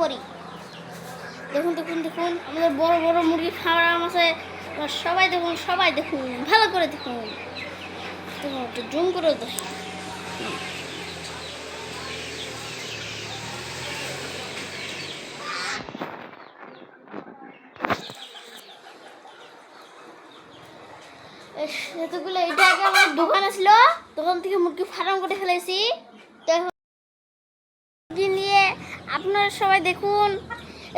করি। দেখুন দেখুন দেখুন আমাদের বড় বড় মুরগি ফার্ম আছে। সবাই দেখুন, সবাই দেখুন, ভালো করে দেখুন। দেখুন একটু জুম করে দেখুন। এতগুলো, এটা আগে আমার দোকান ছিল, দোকান থেকে মুরগি ফার্ম করে ফেলেছি। তো এখন মুরগি নিয়ে আপনারা সবাই দেখুন,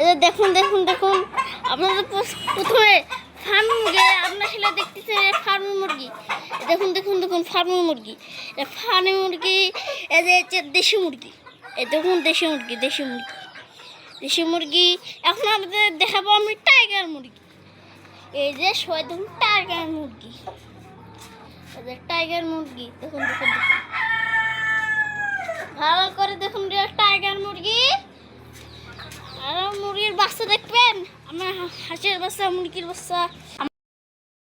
এই যে দেখুন দেখুন দেখুন। আপনাদের প্রথমে ফার্ম গিয়ে আপনার ছেলে দেখতেছে ফার্মের মুরগি। দেখুন দেখুন দেখুন ফার্মের মুরগি, ফার্মের মুরগি। এই যে দেশি মুরগি, এই দেখুন দেশি মুরগি, দেশি মুরগি, দেশি মুরগি। এখন আমাদের দেখাবো আমি টাইগার মুরগি। এই যে সবাই দেখুন টাইগার মুরগি, এই যে টাইগার মুরগি। দেখুন দেখুন দেখুন, ভালো করে দেখুন টাইগার মুরগি। আর মুরগির বাচ্চা দেখবেন, আমার হাঁসের বাচ্চা, মুরগির বাচ্চা।